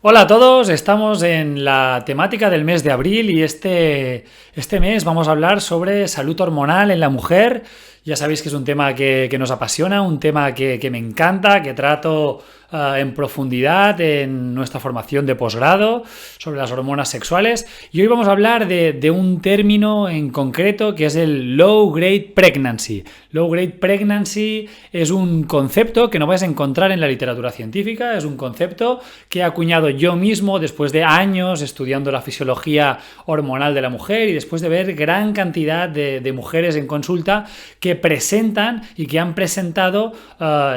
Hola a todos, estamos en la temática del mes de abril y este mes vamos a hablar sobre salud hormonal en la mujer. Ya sabéis que es un tema que nos apasiona, un tema que me encanta, que trato en profundidad en nuestra formación de posgrado sobre las hormonas sexuales. Y hoy vamos a hablar de un término en concreto que es el low grade pregnancy. Low grade pregnancy es un concepto que no vais a encontrar en la literatura científica, es un concepto que he acuñado yo mismo después de años estudiando la fisiología hormonal de la mujer y después de ver gran cantidad de mujeres en consulta que presentan y que han presentado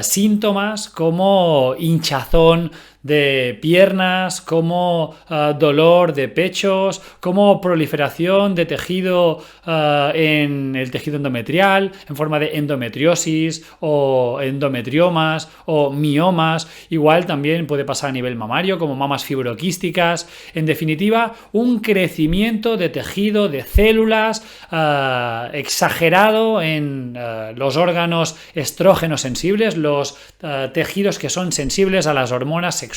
síntomas como hinchazón de piernas, como dolor de pechos, como proliferación de tejido en el tejido endometrial en forma de endometriosis o endometriomas o miomas. Igual también puede pasar a nivel mamario como mamas fibroquísticas. En definitiva, un crecimiento de tejido, de células exagerado en los órganos estrógenos sensibles, los tejidos que son sensibles a las hormonas sexuales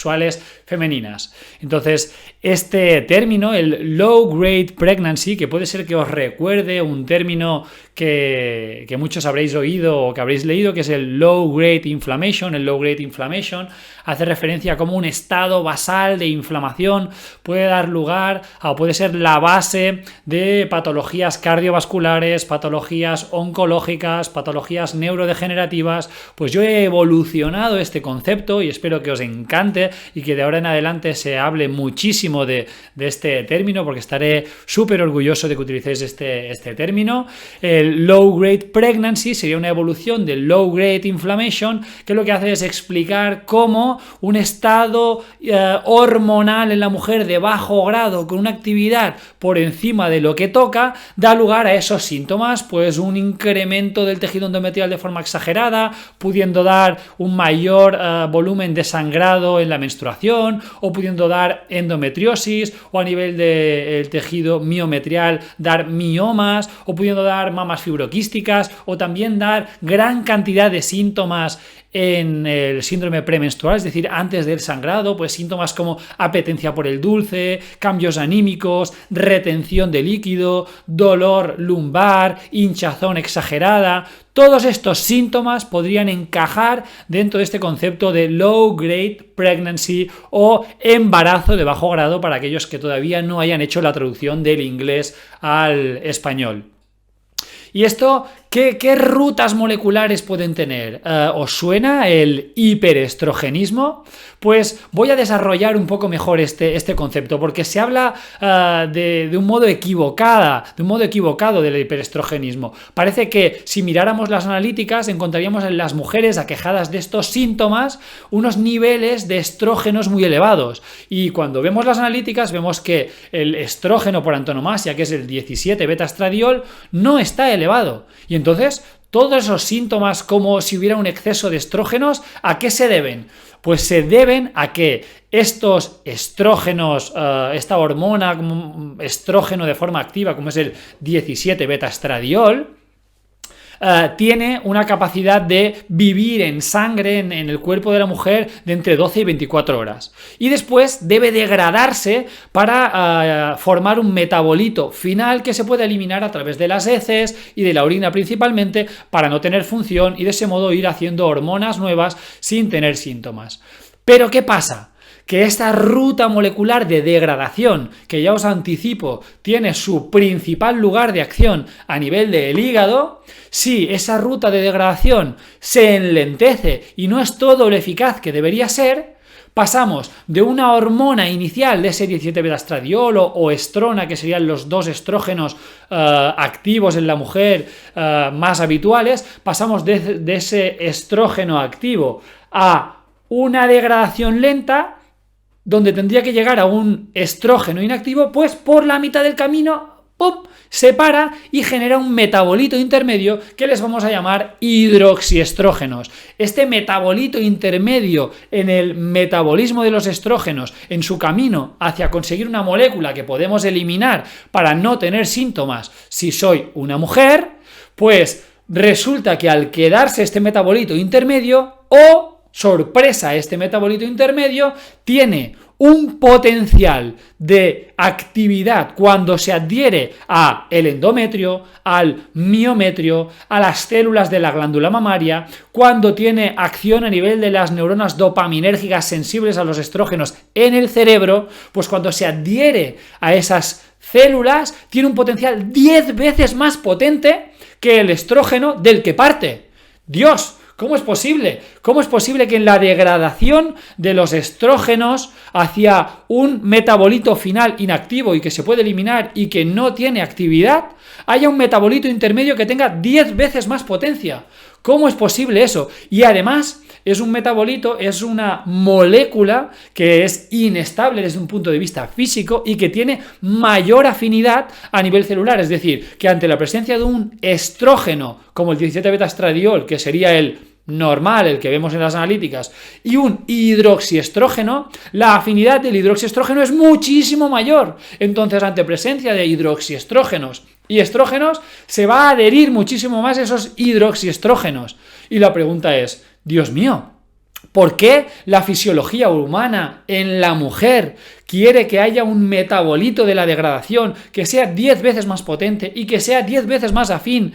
femeninas. Entonces, este término, el low grade pregnancy, que puede ser que os recuerde un término que muchos habréis oído o que habréis leído, que es el low grade inflammation. El low grade inflammation hace referencia a cómo un estado basal de inflamación puede dar lugar o puede ser la base de patologías cardiovasculares, patologías oncológicas, patologías neurodegenerativas. Pues yo he evolucionado este concepto y espero que os encante y que de ahora en adelante se hable muchísimo de este término, porque estaré súper orgulloso de que utilicéis este término. El low grade pregnancy sería una evolución del low grade inflammation, que lo que hace es explicar cómo un estado hormonal en la mujer de bajo grado con una actividad por encima de lo que toca da lugar a esos síntomas, pues un incremento del tejido endometrial de forma exagerada, pudiendo dar un mayor volumen de sangrado en la menstruación, o pudiendo dar endometriosis, o a nivel del tejido miometrial dar miomas, o pudiendo dar mamas fibroquísticas, o también dar gran cantidad de síntomas en el síndrome premenstrual, es decir, antes del sangrado, pues síntomas como apetencia por el dulce, cambios anímicos, retención de líquido, dolor lumbar, hinchazón exagerada. Todos estos síntomas podrían encajar dentro de este concepto de low grade pregnancy o embarazo de bajo grado para aquellos que todavía no hayan hecho la traducción del inglés al español. ¿Y esto qué rutas moleculares pueden tener? ¿Os suena el hiperestrogenismo? Pues voy a desarrollar un poco mejor este concepto, porque se habla de un modo equivocado del hiperestrogenismo. Parece que si miráramos las analíticas encontraríamos en las mujeres aquejadas de estos síntomas unos niveles de estrógenos muy elevados. Y cuando vemos las analíticas vemos que el estrógeno por antonomasia, que es el 17 beta-estradiol, no está elevado. Y entonces, todos esos síntomas como si hubiera un exceso de estrógenos, ¿a qué se deben? Pues se deben a que estos estrógenos, esta hormona como estrógeno de forma activa, como es el 17 beta-estradiol, tiene una capacidad de vivir en sangre en el cuerpo de la mujer de entre 12 y 24 horas. Y después debe degradarse para formar un metabolito final que se puede eliminar a través de las heces y de la orina principalmente, para no tener función y de ese modo ir haciendo hormonas nuevas sin tener síntomas. Pero ¿qué pasa? Que esta ruta molecular de degradación, que ya os anticipo, tiene su principal lugar de acción a nivel del hígado, si esa ruta de degradación se enlentece y no es todo lo eficaz que debería ser, pasamos de una hormona inicial de ese 17 beta-estradiol o estrona, que serían los dos estrógenos activos en la mujer más habituales, pasamos de ese estrógeno activo a una degradación lenta, donde tendría que llegar a un estrógeno inactivo, pues por la mitad del camino, ¡pum!, se para y genera un metabolito intermedio que les vamos a llamar hidroxiestrógenos. Este metabolito intermedio en el metabolismo de los estrógenos, en su camino hacia conseguir una molécula que podemos eliminar para no tener síntomas si soy una mujer, pues resulta que al quedarse este metabolito intermedio, o sorpresa, este metabolito intermedio tiene un potencial de actividad cuando se adhiere al endometrio, al miometrio, a las células de la glándula mamaria, cuando tiene acción a nivel de las neuronas dopaminérgicas sensibles a los estrógenos en el cerebro, pues cuando se adhiere a esas células tiene un potencial 10 veces más potente que el estrógeno del que parte. ¡Dios! ¿Cómo es posible? ¿Cómo es posible que en la degradación de los estrógenos hacia un metabolito final inactivo y que se puede eliminar y que no tiene actividad, haya un metabolito intermedio que tenga 10 veces más potencia? ¿Cómo es posible eso? Y además es un metabolito, es una molécula que es inestable desde un punto de vista físico y que tiene mayor afinidad a nivel celular. Es decir, que ante la presencia de un estrógeno como el 17-beta-estradiol, que sería el normal, el que vemos en las analíticas, y un hidroxiestrógeno, la afinidad del hidroxiestrógeno es muchísimo mayor. Entonces, ante presencia de hidroxiestrógenos y estrógenos, se va a adherir muchísimo más esos hidroxiestrógenos. Y la pregunta es, Dios mío, ¿por qué la fisiología humana en la mujer quiere que haya un metabolito de la degradación que sea 10 veces más potente y que sea 10 veces más afín?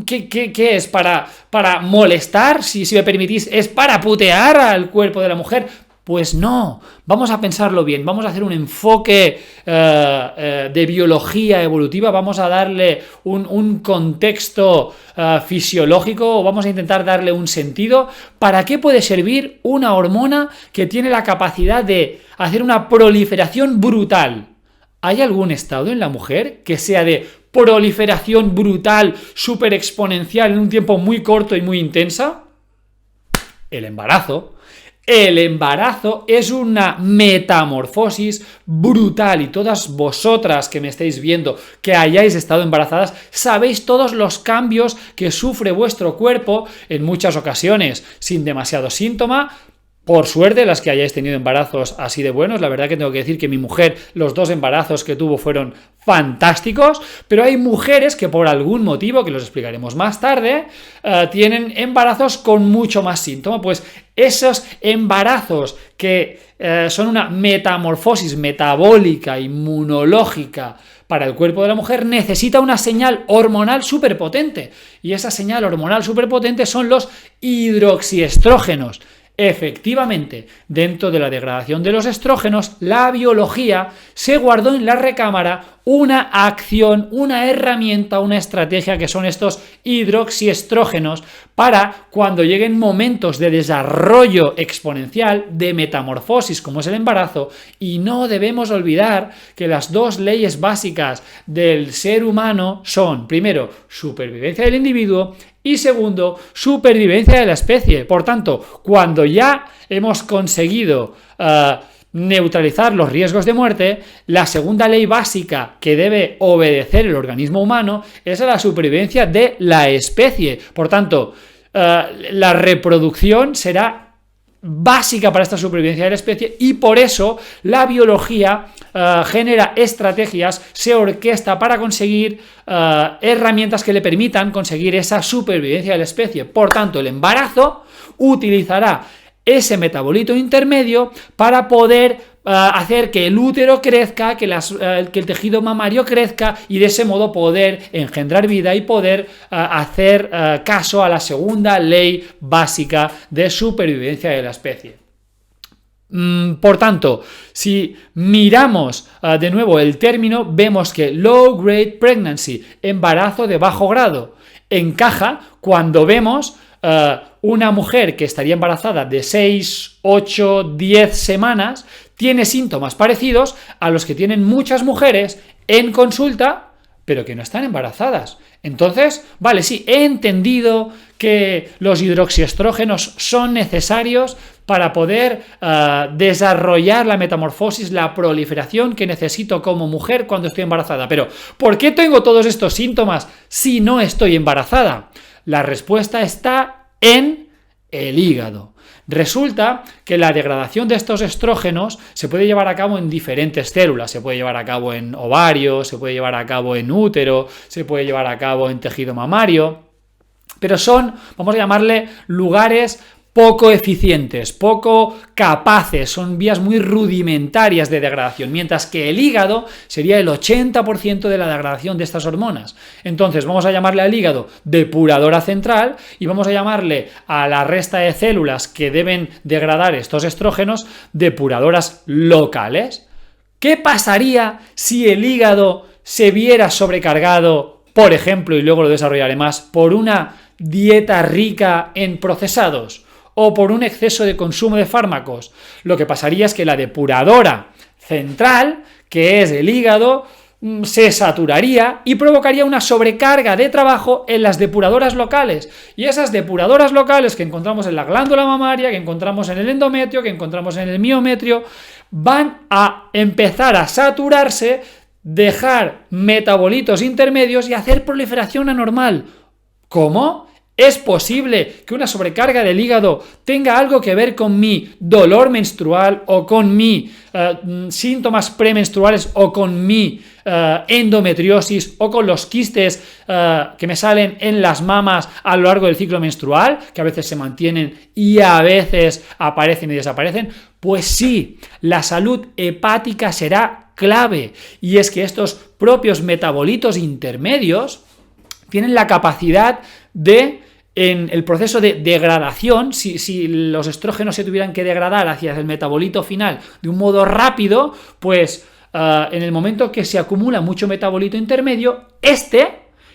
¿Qué es? ¿Para molestar? Si me permitís, ¿es para putear al cuerpo de la mujer? Pues no, vamos a pensarlo bien, vamos a hacer un enfoque de biología evolutiva, vamos a darle un contexto fisiológico, vamos a intentar darle un sentido. ¿Para qué puede servir una hormona que tiene la capacidad de hacer una proliferación brutal? ¿Hay algún estado en la mujer que sea de proliferación brutal, súper exponencial en un tiempo muy corto y muy intensa? El embarazo. El embarazo es una metamorfosis brutal y todas vosotras que me estáis viendo, que hayáis estado embarazadas, sabéis todos los cambios que sufre vuestro cuerpo en muchas ocasiones sin demasiado síntoma. Por suerte, las que hayáis tenido embarazos así de buenos, la verdad que tengo que decir que mi mujer, los 2 embarazos que tuvo fueron fantásticos, pero hay mujeres que por algún motivo, que los explicaremos más tarde, tienen embarazos con mucho más síntoma. Pues esos embarazos que son una metamorfosis metabólica, inmunológica para el cuerpo de la mujer, necesita una señal hormonal superpotente. Y esa señal hormonal superpotente son los hidroxiestrógenos. Efectivamente, dentro de la degradación de los estrógenos, la biología se guardó en la recámara una acción, una herramienta, una estrategia que son estos hidroxiestrógenos para cuando lleguen momentos de desarrollo exponencial, de metamorfosis como es el embarazo. Y no debemos olvidar que las 2 leyes básicas del ser humano son, primero, supervivencia del individuo y segundo, supervivencia de la especie. Por tanto, cuando ya hemos conseguido neutralizar los riesgos de muerte, la segunda ley básica que debe obedecer el organismo humano es la supervivencia de la especie. Por tanto, la reproducción será básica para esta supervivencia de la especie y por eso la biología genera estrategias, se orquesta para conseguir herramientas que le permitan conseguir esa supervivencia de la especie. Por tanto, el embarazo utilizará ese metabolito intermedio para poder hacer que el útero crezca, que el tejido mamario crezca y de ese modo poder engendrar vida y poder hacer caso a la segunda ley básica de supervivencia de la especie. Por tanto, si miramos de nuevo el término, vemos que low grade pregnancy, embarazo de bajo grado, encaja cuando vemos una mujer que estaría embarazada de 6, 8, 10 semanas tiene síntomas parecidos a los que tienen muchas mujeres en consulta, pero que no están embarazadas. Entonces, vale, sí, he entendido que los hidroxiestrógenos son necesarios para poder desarrollar la metamorfosis, la proliferación que necesito como mujer cuando estoy embarazada. Pero, ¿por qué tengo todos estos síntomas si no estoy embarazada? La respuesta está en el hígado. Resulta que la degradación de estos estrógenos se puede llevar a cabo en diferentes células, se puede llevar a cabo en ovario, se puede llevar a cabo en útero, se puede llevar a cabo en tejido mamario, pero son, vamos a llamarle, lugares poco eficientes, poco capaces, son vías muy rudimentarias de degradación, mientras que el hígado sería el 80% de la degradación de estas hormonas. Entonces vamos a llamarle al hígado depuradora central y vamos a llamarle a la resta de células que deben degradar estos estrógenos depuradoras locales. ¿Qué pasaría si el hígado se viera sobrecargado, por ejemplo, y luego lo desarrollaré más, por una dieta rica en procesados o por un exceso de consumo de fármacos? Lo que pasaría es que la depuradora central, que es el hígado, se saturaría y provocaría una sobrecarga de trabajo en las depuradoras locales. Y esas depuradoras locales que encontramos en la glándula mamaria, que encontramos en el endometrio, que encontramos en el miometrio, van a empezar a saturarse, dejar metabolitos intermedios y hacer proliferación anormal. ¿Cómo? ¿Es posible que una sobrecarga del hígado tenga algo que ver con mi dolor menstrual o con mis síntomas premenstruales o con mi endometriosis o con los quistes que me salen en las mamas a lo largo del ciclo menstrual, que a veces se mantienen y a veces aparecen y desaparecen? Pues sí, la salud hepática será clave, y es que estos propios metabolitos intermedios tienen la capacidad de, en el proceso de degradación, si los estrógenos se tuvieran que degradar hacia el metabolito final de un modo rápido, pues en el momento que se acumula mucho metabolito intermedio,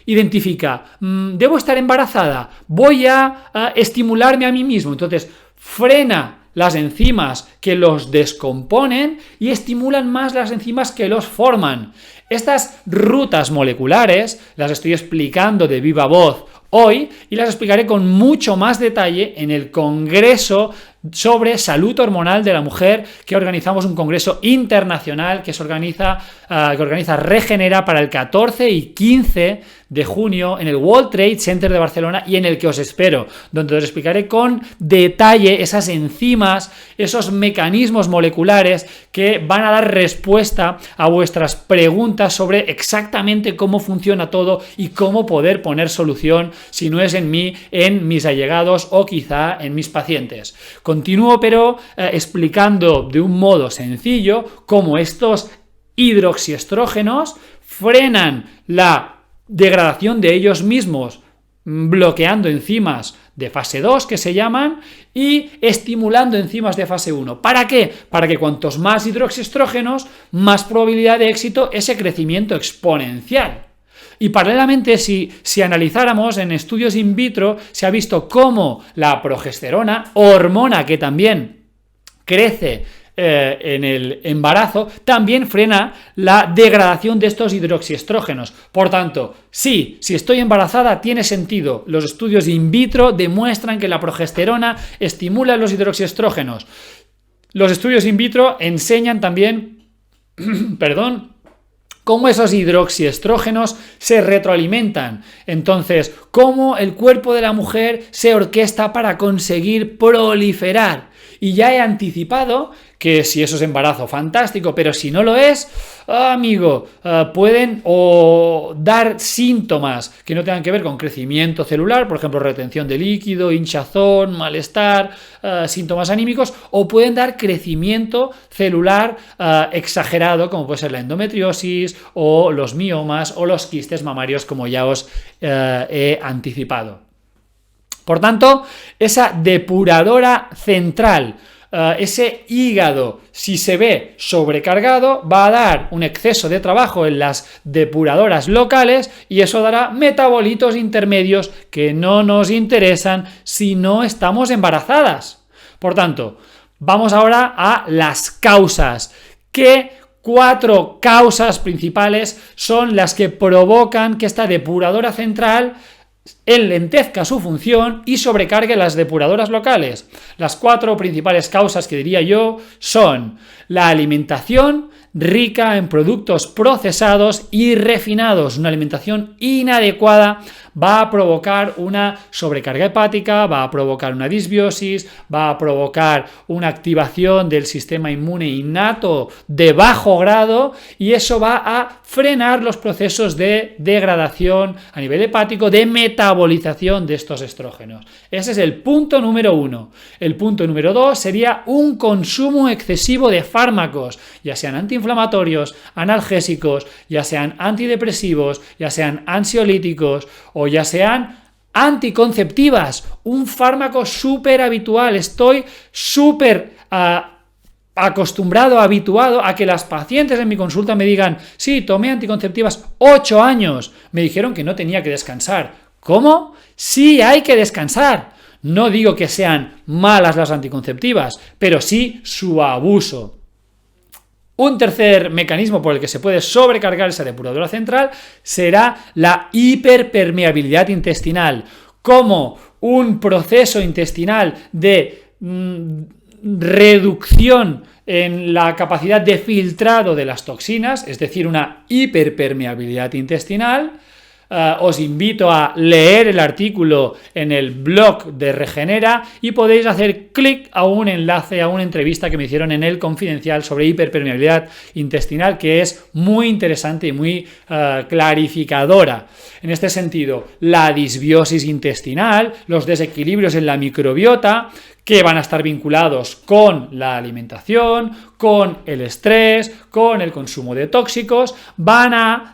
identifica, debo estar embarazada, voy a estimularme a mí mismo, entonces frena las enzimas que los descomponen y estimulan más las enzimas que los forman. Estas rutas moleculares las estoy explicando de viva voz hoy y las explicaré con mucho más detalle en el Congreso sobre Salud Hormonal de la Mujer, que organizamos, un congreso internacional que organiza Regenera para el 14 y 15 de junio en el World Trade Center de Barcelona, y en el que os espero, donde os explicaré con detalle esas enzimas, esos mecanismos moleculares que van a dar respuesta a vuestras preguntas sobre exactamente cómo funciona todo y cómo poder poner solución, si no es en mí, en mis allegados o quizá en mis pacientes. Continúo, pero explicando de un modo sencillo cómo estos hidroxiestrógenos frenan la degradación de ellos mismos, bloqueando enzimas de fase 2 que se llaman y estimulando enzimas de fase 1. ¿Para qué? Para que cuantos más hidroxiestrógenos, más probabilidad de éxito, ese crecimiento exponencial. Y paralelamente, si analizáramos en estudios in vitro, se ha visto cómo la progesterona, hormona que también crece en el embarazo, también frena la degradación de estos hidroxiestrógenos. Por tanto, si estoy embarazada, tiene sentido. Los estudios in vitro demuestran que la progesterona estimula los hidroxiestrógenos. Los estudios in vitro enseñan también, cómo esos hidroxiestrógenos se retroalimentan. Entonces, cómo el cuerpo de la mujer se orquesta para conseguir proliferar. Y ya he anticipado que si eso es embarazo, fantástico, pero si no lo es, amigo, pueden dar síntomas que no tengan que ver con crecimiento celular, por ejemplo, retención de líquido, hinchazón, malestar, síntomas anímicos, o pueden dar crecimiento celular exagerado, como puede ser la endometriosis o los miomas o los quistes mamarios, como ya os he anticipado. Por tanto, esa depuradora central, ese hígado, si se ve sobrecargado, va a dar un exceso de trabajo en las depuradoras locales y eso dará metabolitos intermedios que no nos interesan si no estamos embarazadas. Por tanto, vamos ahora a las causas. ¿Qué 4 causas principales son las que provocan que esta depuradora central enlentezca su función y sobrecargue las depuradoras locales? Las 4 principales causas que diría yo son la alimentación rica en productos procesados y refinados. Una alimentación inadecuada va a provocar una sobrecarga hepática, va a provocar una disbiosis, va a provocar una activación del sistema inmune innato de bajo grado y eso va a frenar los procesos de degradación a nivel hepático, de metabolización de estos estrógenos. Ese es el punto número 1. El punto número 2 sería un consumo excesivo de fármacos, ya sean antiinflamatorios, analgésicos, ya sean antidepresivos, ya sean ansiolíticos o ya sean anticonceptivas, un fármaco súper habitual. Estoy súper acostumbrado, habituado a que las pacientes en mi consulta me digan, sí, tomé anticonceptivas 8 años, me dijeron que no tenía que descansar. ¿Cómo? Sí, hay que descansar. No digo que sean malas las anticonceptivas, pero sí su abuso. Un tercer mecanismo por el que se puede sobrecargar esa depuradora central será la hiperpermeabilidad intestinal, como un proceso intestinal de reducción en la capacidad de filtrado de las toxinas, es decir, una hiperpermeabilidad intestinal. Os invito a leer el artículo en el blog de Regenera y podéis hacer clic a un enlace a una entrevista que me hicieron en El Confidencial sobre hiperpermeabilidad intestinal, que es muy interesante y muy clarificadora. En este sentido, la disbiosis intestinal, los desequilibrios en la microbiota, que van a estar vinculados con la alimentación, con el estrés, con el consumo de tóxicos, van a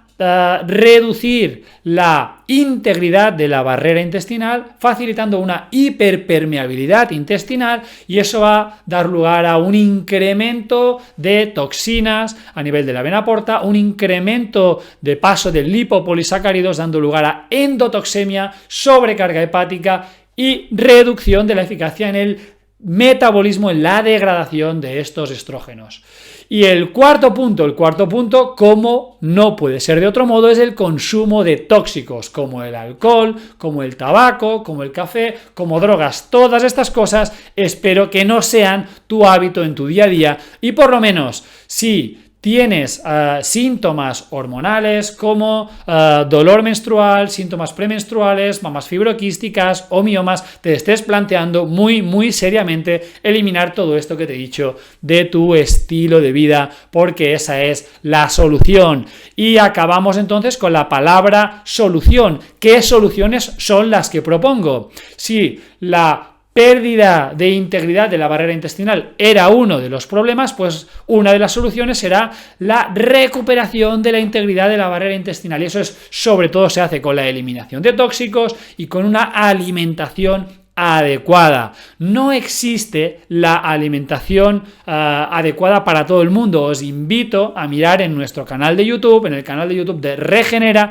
reducir la integridad de la barrera intestinal, facilitando una hiperpermeabilidad intestinal, y eso va a dar lugar a un incremento de toxinas a nivel de la vena porta, un incremento de paso de lipopolisacáridos, dando lugar a endotoxemia, sobrecarga hepática y reducción de la eficacia en el metabolismo, en la degradación de estos estrógenos. Y el cuarto punto, como no puede ser de otro modo, es el consumo de tóxicos, como el alcohol, como el tabaco, como el café, como drogas. Todas estas cosas espero que no sean tu hábito en tu día a día, y por lo menos, si tienes síntomas hormonales como dolor menstrual, síntomas premenstruales, mamas fibroquísticas o miomas, te estés planteando muy seriamente eliminar todo esto que te he dicho de tu estilo de vida, porque esa es la solución. Y acabamos entonces con la palabra solución. ¿Qué soluciones son las que propongo? Si la pérdida de integridad de la barrera intestinal era uno de los problemas, pues una de las soluciones será la recuperación de la integridad de la barrera intestinal, y eso es, sobre todo se hace con la eliminación de tóxicos y con una alimentación adecuada. No existe la alimentación adecuada para todo el mundo. Os invito a mirar en nuestro canal de YouTube, en el canal de YouTube de Regenera,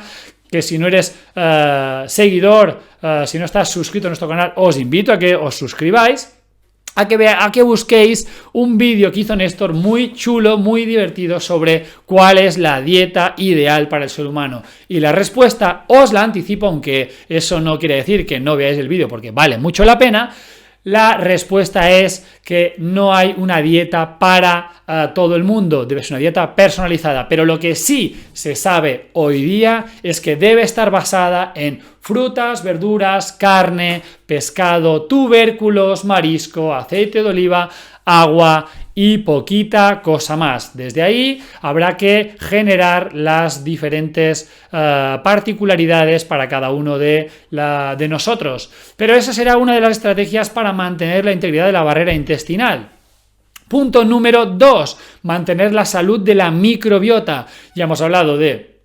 que si no eres seguidor, si no estás suscrito a nuestro canal, os invito a que os suscribáis, a que busquéis un vídeo que hizo Néstor muy chulo, muy divertido, sobre cuál es la dieta ideal para el ser humano. Y la respuesta os la anticipo, aunque eso no quiere decir que no veáis el vídeo, porque vale mucho la pena. La respuesta es que no hay una dieta para todo el mundo, debe ser una dieta personalizada, pero lo que sí se sabe hoy día es que debe estar basada en frutas, verduras, carne, pescado, tubérculos, marisco, aceite de oliva, agua y poquita cosa más. Desde ahí habrá que generar las diferentes particularidades para cada uno de nosotros. Pero esa será una de las estrategias para mantener la integridad de la barrera intestinal. Punto número 2, mantener la salud de la microbiota. Ya hemos hablado de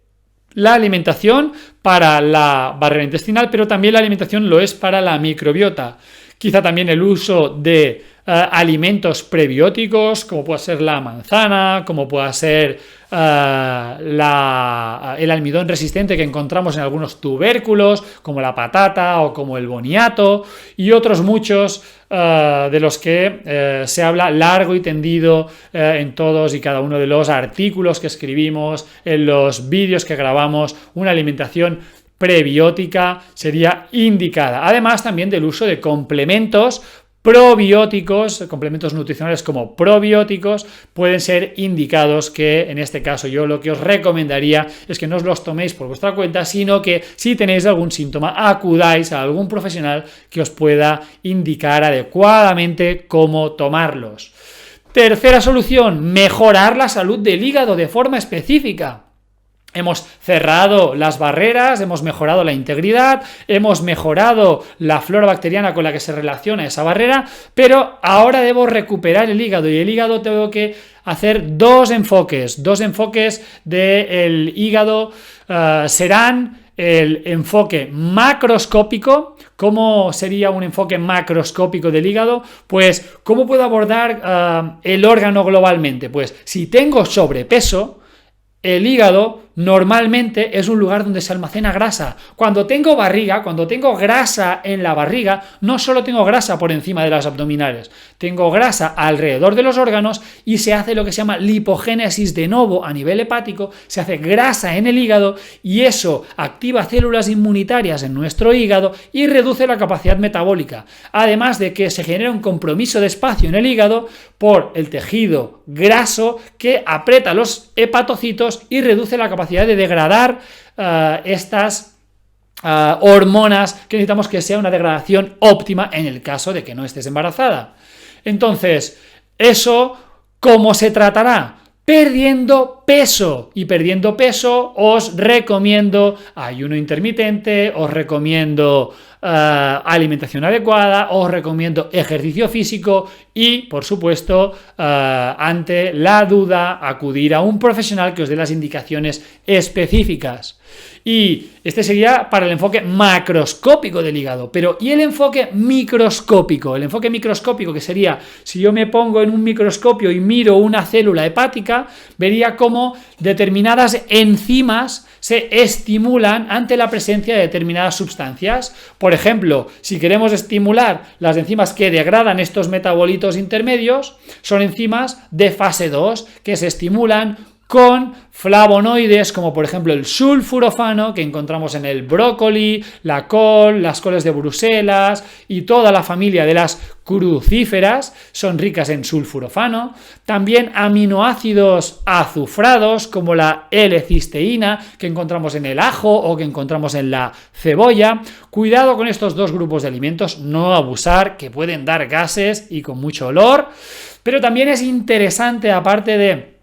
la alimentación para la barrera intestinal, pero también la alimentación lo es para la microbiota. Quizá también el uso de alimentos prebióticos, como puede ser la manzana, como pueda ser el almidón resistente que encontramos en algunos tubérculos, como la patata o como el boniato, y otros muchos de los que se habla largo y tendido en todos y cada uno de los artículos que escribimos, en los vídeos que grabamos. Una alimentación prebiótica sería indicada, además también del uso de complementos probióticos, complementos nutricionales como probióticos, pueden ser indicados, que en este caso yo lo que os recomendaría es que no os los toméis por vuestra cuenta, sino que si tenéis algún síntoma, acudáis a algún profesional que os pueda indicar adecuadamente cómo tomarlos. Tercera solución, mejorar la salud del hígado de forma específica. Hemos cerrado las barreras, hemos mejorado la integridad, hemos mejorado la flora bacteriana con la que se relaciona esa barrera, pero ahora debo recuperar el hígado, y el hígado tengo que hacer dos enfoques del hígado. Serán el enfoque macroscópico. ¿Cómo sería un enfoque macroscópico del hígado? Pues, ¿cómo puedo abordar el órgano globalmente? Pues, si tengo sobrepeso, el hígado normalmente es un lugar donde se almacena grasa. Cuando tengo barriga, cuando tengo grasa en la barriga, no solo tengo grasa por encima de las abdominales, tengo grasa alrededor de los órganos y se hace lo que se llama lipogénesis de novo a nivel hepático, se hace grasa en el hígado y eso activa células inmunitarias en nuestro hígado y reduce la capacidad metabólica. Además de que se genera un compromiso de espacio en el hígado por el tejido graso que aprieta los hepatocitos y reduce la capacidad de degradar estas hormonas que necesitamos que sea una degradación óptima en el caso de que no estés embarazada. Entonces, ¿eso cómo se tratará? Perdiendo peso, y perdiendo peso os recomiendo ayuno intermitente, os recomiendo alimentación adecuada, os recomiendo ejercicio físico y, por supuesto, ante la duda, acudir a un profesional que os dé las indicaciones específicas. Y este sería para el enfoque macroscópico del hígado. Pero ¿y el enfoque microscópico? El enfoque microscópico, que sería, si yo me pongo en un microscopio y miro una célula hepática, vería cómo determinadas enzimas se estimulan ante la presencia de determinadas sustancias. Por ejemplo, si queremos estimular las enzimas que degradan estos metabolitos intermedios, son enzimas de fase 2 que se estimulan con flavonoides como por ejemplo el sulfurofano, que encontramos en el brócoli, la col, las coles de Bruselas y toda la familia de las crucíferas son ricas en sulfurofano. También aminoácidos azufrados como la L-cisteína, que encontramos en el ajo o que encontramos en la cebolla. Cuidado con estos dos grupos de alimentos, no abusar, que pueden dar gases y con mucho olor. Pero también es interesante, aparte de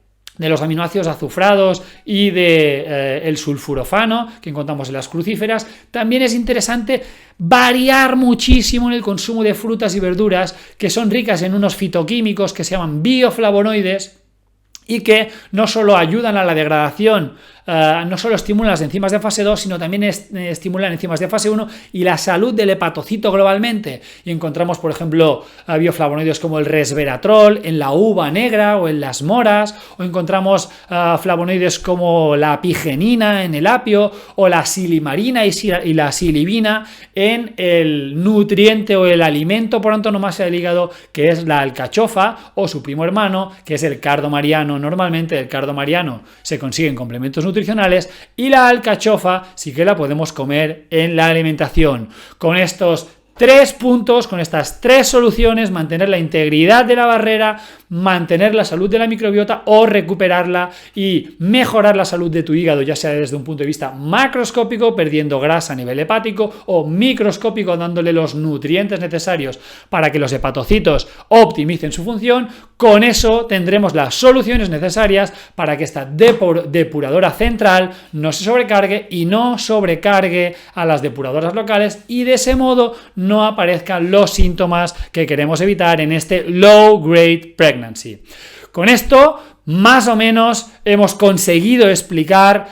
los aminoácidos azufrados y de el sulfurofano que encontramos en las crucíferas, también es interesante variar muchísimo en el consumo de frutas y verduras que son ricas en unos fitoquímicos que se llaman bioflavonoides y que no solo ayudan a la degradación, no solo estimulan las enzimas de fase 2, sino también estimulan enzimas de fase 1 y la salud del hepatocito globalmente. Y encontramos, por ejemplo, bioflavonoides como el resveratrol en la uva negra o en las moras, o encontramos flavonoides como la apigenina en el apio, o la silimarina y la silibina en el nutriente o el alimento por antonomasia del hígado, que es la alcachofa, o su primo hermano, que es el cardo mariano. Normalmente el cardo mariano se consigue en complementos nutricionales y la alcachofa sí que la podemos comer en la alimentación. Con estos 3 puntos, con estas 3 soluciones, mantener la integridad de la barrera, mantener la salud de la microbiota o recuperarla y mejorar la salud de tu hígado, ya sea desde un punto de vista macroscópico, perdiendo grasa a nivel hepático, o microscópico, dándole los nutrientes necesarios para que los hepatocitos optimicen su función. Con eso tendremos las soluciones necesarias para que esta depuradora central no se sobrecargue y no sobrecargue a las depuradoras locales, y de ese modo no aparezcan los síntomas que queremos evitar en este low grade pregnancy. Con esto, más o menos, hemos conseguido explicar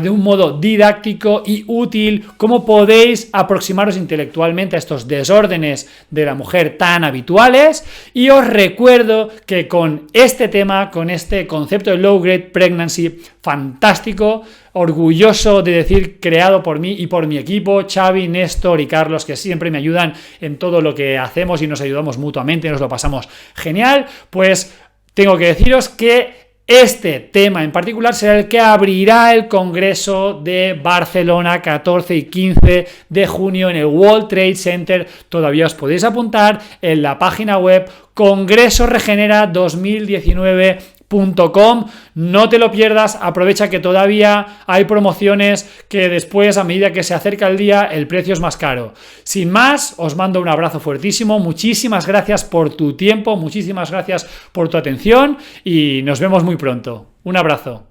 de un modo didáctico y útil cómo podéis aproximaros intelectualmente a estos desórdenes de la mujer tan habituales, y os recuerdo que con este tema, con este concepto de low grade pregnancy fantástico, orgulloso de decir creado por mí y por mi equipo, Xavi, Néstor y Carlos, que siempre me ayudan en todo lo que hacemos y nos ayudamos mutuamente, nos lo pasamos genial, pues tengo que deciros que Este tema en particular será el que abrirá el Congreso de Barcelona 14 y 15 de junio en el World Trade Center. Todavía os podéis apuntar en la página web congresoregenera2019.com. No te lo pierdas, aprovecha que todavía hay promociones que después, a medida que se acerca el día, el precio es más caro. Sin más, os mando un abrazo fuertísimo, muchísimas gracias por tu tiempo, muchísimas gracias por tu atención y nos vemos muy pronto. Un abrazo.